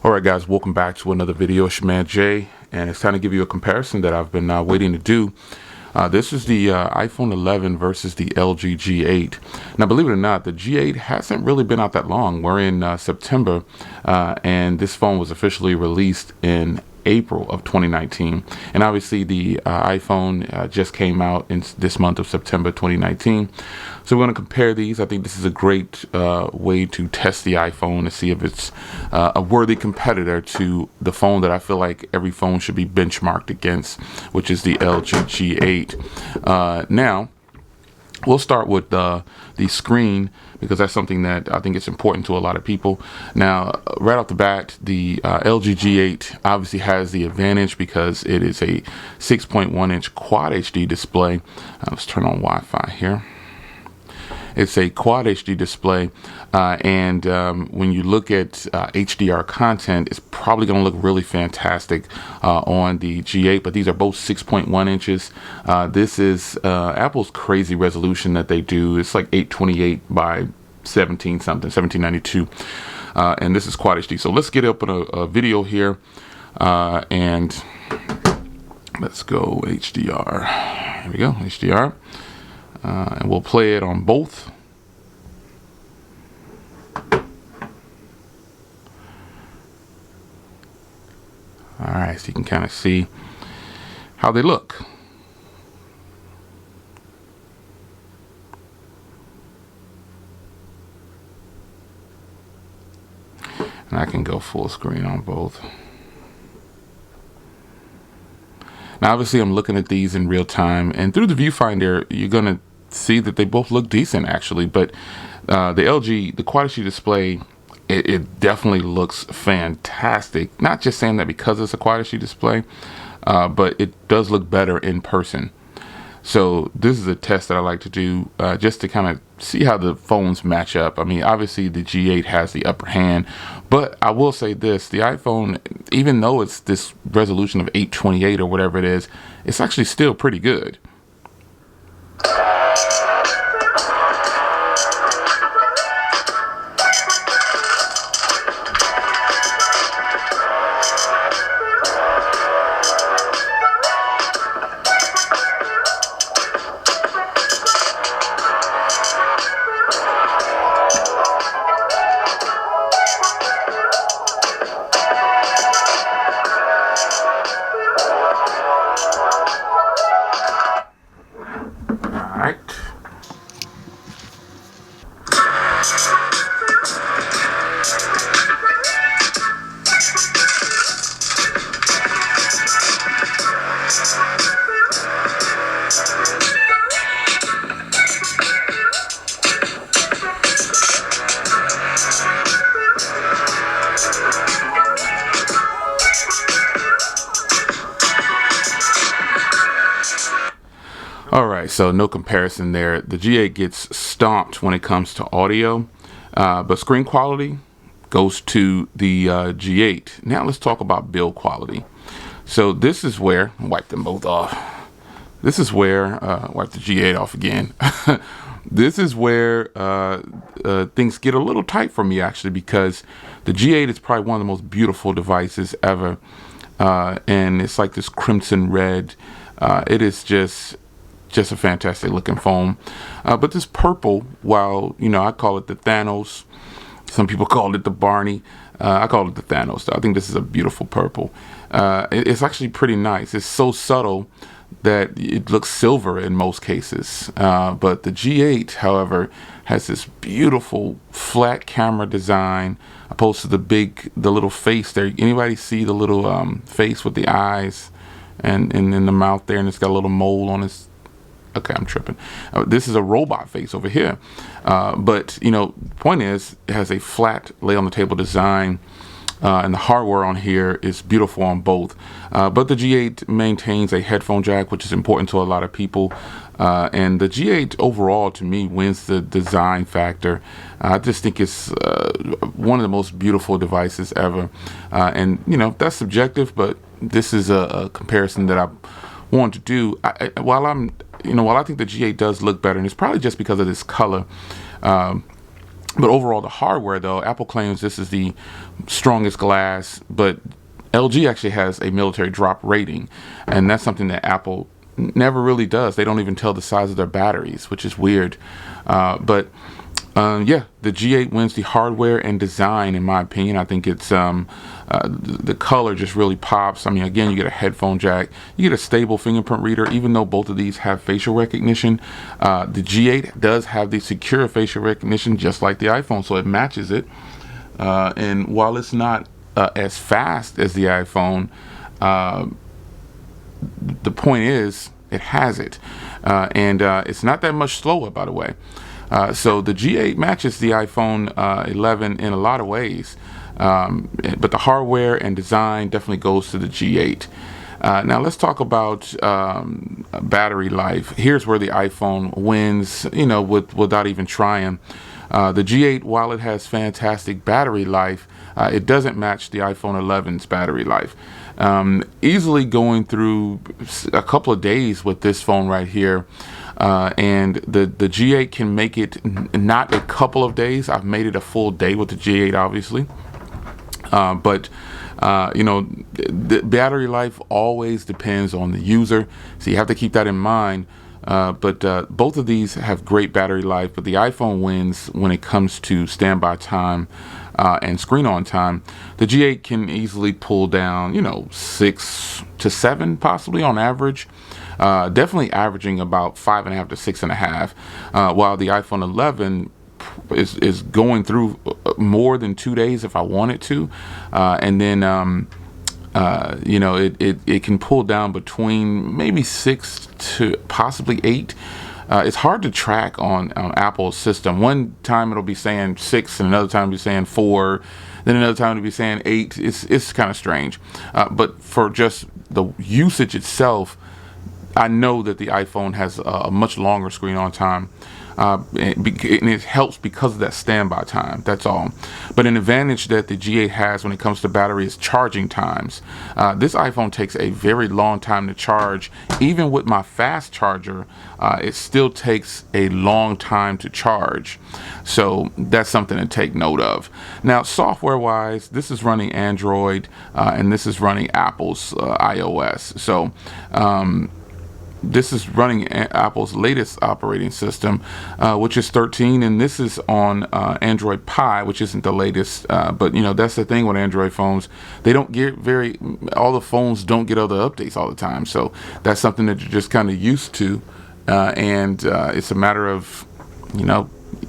Alright guys, welcome back to another video. It's your man Jay, and it's time to give you a comparison that I've been waiting to do. This is the iPhone 11 versus the LG G8. Now believe it or not, the G8 hasn't really been out that long. We're in September, and this phone was officially released in April of 2019, and obviously the iPhone just came out in this month of September 2019. So we're going to compare these. I think this is a great way to test the iPhone to see if it's a worthy competitor to the phone that I feel like every phone should be benchmarked against, which is the LG G8. Now we'll start with the screen, because that's something that I think it's important to a lot of people. Now, right off the bat, the LG G8 obviously has the advantage because it is a 6.1-inch Quad HD display. Let's turn on Wi-Fi here. It's a Quad HD display, and when you look at HDR content, it's probably going to look really fantastic on the G8, but these are both 6.1 inches. This is Apple's crazy resolution that they do. It's like 828 by 17 something, 1792, and this is Quad HD. So let's get up in a video here, and let's go HDR. Here we go, HDR. And we'll play it on both. Alright, so you can kind of see how they look. And I can go full screen on both. Now obviously I'm looking at these in real time, and through the viewfinder you're going to see that they both look decent actually, but the LG, the Quad HD display, it definitely looks fantastic. Not just saying that because it's a Quad HD display, but it does look better in person. So this is a test that I like to do just to kind of see how the phones match up. I mean, obviously the G8 has the upper hand, but I will say this, the iPhone, even though it's this resolution of 828 or whatever it is, it's actually still pretty good. Alright, so no comparison there. The G8 gets stomped when it comes to audio, but screen quality goes to the G8. Now let's talk about build quality. So this is where, wipe them both off. This is where, wipe the G8 off again. This is where things get a little tight for me actually, because the G8 is probably one of the most beautiful devices ever, and it's like this crimson red. It is just a fantastic looking phone, but this purple, while I call it the Thanos, some people call it the Barney, I call it the Thanos though. I think this is a beautiful purple. It's actually pretty nice. It's so subtle that it looks silver in most cases, but the G8 however has this beautiful flat camera design opposed to the little face there. Anybody see the little face with the eyes and in the mouth there, and it's got a little mole on his. Okay, I'm tripping. This is a robot face over here. But, point is, it has a flat lay on the table design, and the hardware on here is beautiful on both. But the G8 maintains a headphone jack, which is important to a lot of people. And the G8 overall, to me, wins the design factor. I just think it's one of the most beautiful devices ever. And, that's subjective, but this is a comparison that I want to do. While I think the G8 does look better, and it's probably just because of this color, But overall, the hardware, though, Apple claims this is the strongest glass, but LG actually has a military drop rating, and that's something that Apple never really does. They don't even tell the size of their batteries, which is weird. But yeah, the G8 wins the hardware and design, in my opinion. I think it's the color just really pops. I mean, again, you get a headphone jack, you get a stable fingerprint reader, even though both of these have facial recognition. The G8 does have the secure facial recognition, just like the iPhone, so it matches it. And while it's not as fast as the iPhone, the point is it has it, and it's not that much slower, by the way. So the G8 matches the iPhone 11 in a lot of ways, but the hardware and design definitely goes to the G8. Now let's talk about battery life. Here's where the iPhone wins, without even trying. The G8, while it has fantastic battery life, it doesn't match the iPhone 11's battery life. Easily going through a couple of days with this phone right here, and the G8 can make it not a couple of days. I've made it a full day with the G8, obviously, but the battery life always depends on the user, so you have to keep that in mind. But both of these have great battery life, but the iPhone wins when it comes to standby time and screen on time. The G8 can easily pull down, 6 to 7 possibly on average. Definitely averaging about 5.5 to 6.5, while the iPhone 11 is going through more than 2 days if I wanted to, and then it can pull down between maybe 6 to possibly 8. It's hard to track on Apple's system. One time it'll be saying 6, and another time it'll be saying 4, then another time it'll be saying 8. It's kind of strange. But for just the usage itself, I know that the iPhone has a much longer screen on time. And it helps because of that standby time. That's all. But an advantage that the G8 has when it comes to battery is charging times. This iPhone takes a very long time to charge. Even with my fast charger, it still takes a long time to charge. So that's something to take note of. Now, software-wise, this is running Android, and this is running Apple's iOS. So this is running Apple's latest operating system, which is 13, and this is on Android Pie, which isn't the latest. But that's the thing with Android phones; they don't get all the phones don't get other updates all the time. So that's something that you're just kind of used to, and it's a matter of,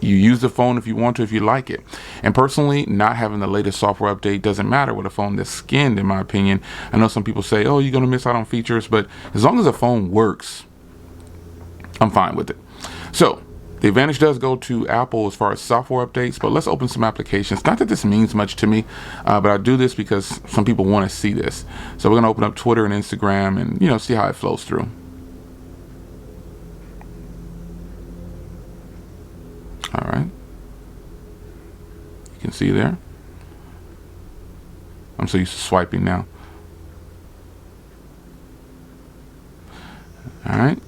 you use the phone if you want to, if you like it. And personally, not having the latest software update doesn't matter with a phone that's skinned, in my opinion. I know some people say, oh, you're going to miss out on features, but as long as the phone works, I'm fine with it. So the advantage does go to Apple as far as software updates, but let's open some applications. Not that this means much to me, but I do this because some people want to see this. So we're going to open up Twitter and Instagram and, see how it flows through. All right, you can see there. I'm so used to swiping now. All right.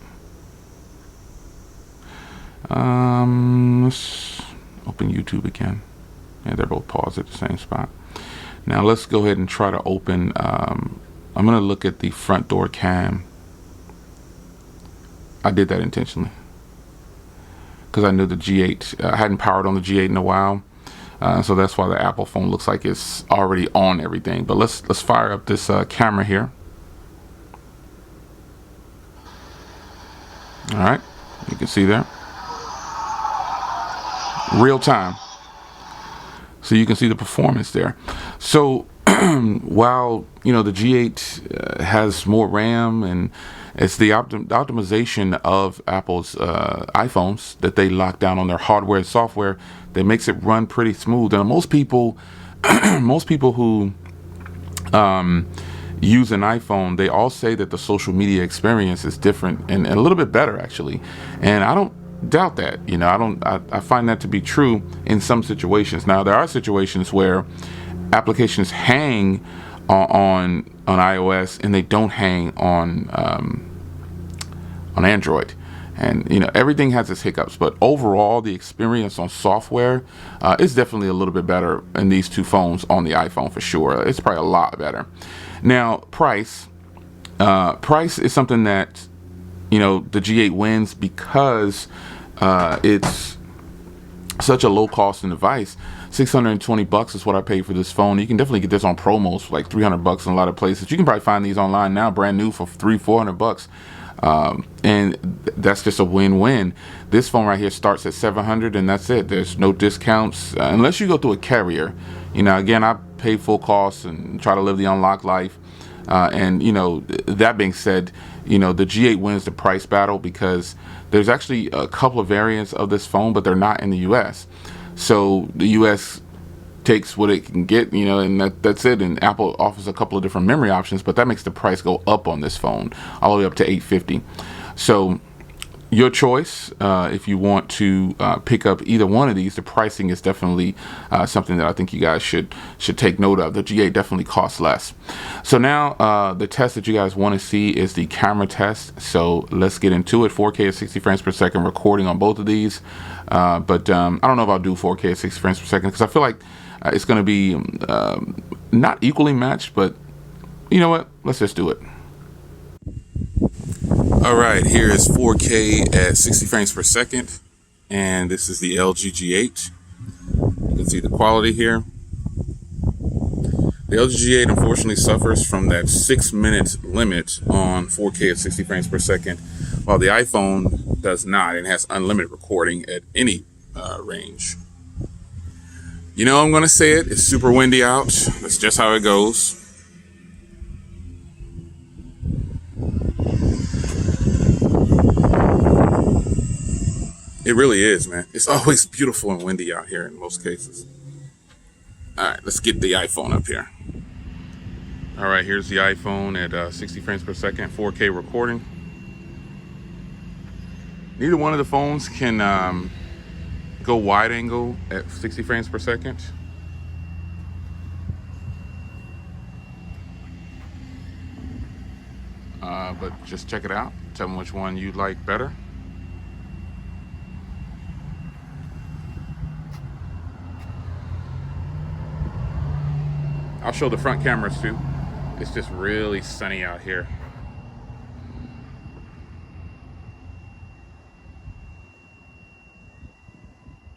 Let's open YouTube again. Yeah, they're both paused at the same spot. Now let's go ahead and try to open. I'm gonna look at the front door cam. I did that intentionally, because I knew the G8 hadn't powered on the G8 in a while, so that's why the Apple phone looks like it's already on everything. But let's fire up this camera here. All right, you can see there, real time, so you can see the performance there. So while the G8 has more RAM, and it's the optimization of Apple's iPhones that they lock down on their hardware and software that makes it run pretty smooth. And most people who use an iPhone, they all say that the social media experience is different and a little bit better, actually. And I don't doubt that. I find that to be true in some situations. Now, there are situations where applications hang on iOS and they don't hang on Android, And you know, everything has its hiccups, but overall the experience on software is definitely a little bit better in these two phones on the iPhone for sure. It's probably a lot better. Now, price is something that, you know, the G8 wins because it's such a low cost device. $620 is what I paid for this phone. You can definitely get this on promos for like $300 in a lot of places. You can probably find these online now, brand new, for $300-400. And that's just a win-win. This phone right here starts at $700, and that's it. There's no discounts unless you go through a carrier. You know, again, I pay full cost and try to live the unlocked life. And you know, that being said, you know, the G8 wins the price battle because there's actually a couple of variants of this phone, but they're not in the US. So the US takes what it can get, you know, and that's it. And Apple offers a couple of different memory options, but that makes the price go up on this phone all the way up to $850. So your choice. If you want to pick up either one of these, the pricing is definitely something that I think you guys should take note of. The G8 definitely costs less. So now the test that you guys want to see is the camera test. So let's get into it. 4K at 60 frames per second recording on both of these. But I don't know if I'll do 4K at 60 frames per second because I feel like it's going to be not equally matched, but you know what? Let's just do it. All right, here is 4K at 60 frames per second, and this is the LG G8. You can see the quality here. The LG G8 unfortunately suffers from that 6-minute limit on 4K at 60 frames per second, while the iPhone does not and has unlimited recording at any range. You know, I'm going to say it. It's super windy out. That's just how it goes. It really is, man. It's always beautiful and windy out here in most cases. All right, let's get the iPhone up here. All right, here's the iPhone at 60 frames per second, 4K recording. Neither one of the phones can go wide angle at 60 frames per second. But just check it out. Tell me which one you like better. I'll show the front cameras too. It's just really sunny out here.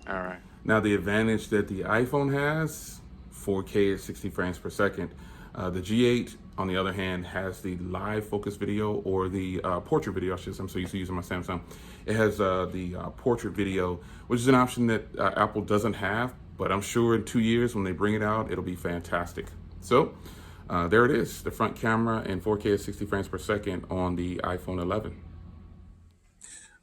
All right. Now the advantage that the iPhone has, 4K at 60 frames per second. The G8, on the other hand, has the live focus video, or the portrait video. I'm so used to using my Samsung. It has the portrait video, which is an option that Apple doesn't have, but I'm sure in 2 years when they bring it out, it'll be fantastic. So there it is, the front camera in 4K at 60 frames per second on the iPhone 11.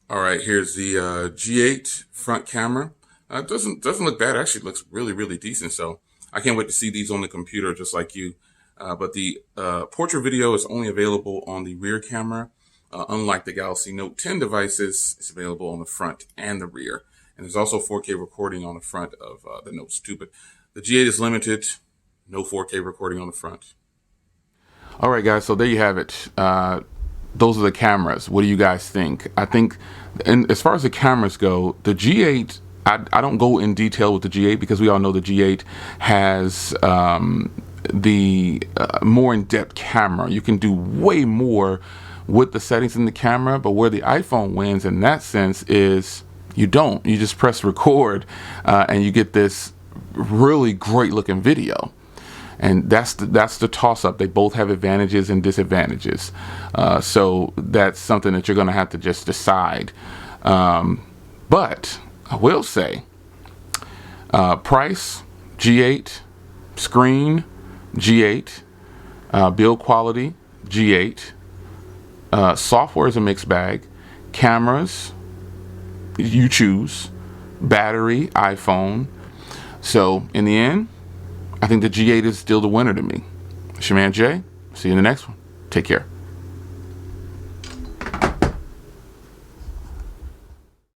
All right, here's the G8 front camera. It doesn't look bad. It actually looks really, really decent. So I can't wait to see these on the computer just like you. But the portrait video is only available on the rear camera. Unlike the Galaxy Note 10 devices, it's available on the front and the rear. And there's also 4K recording on the front of the Notes 2. But the G8 is limited. No 4K recording on the front. All right, guys. So there you have it. Those are the cameras. What do you guys think? I think, and as far as the cameras go, the G8, I don't go in detail with the G8 because we all know the G8 has the more in-depth camera. You can do way more with the settings in the camera, but where the iPhone wins in that sense is you don't. You just press record and you get this really great looking video. And that's the toss-up. They both have advantages and disadvantages. So that's something that you're going to have to just decide. But I will say, price, G8, screen, G8, build quality, G8, software is a mixed bag, cameras, you choose, battery, iPhone. So in the end, I think the G8 is still the winner to me. It's your man Jay. See you in the next one. Take care.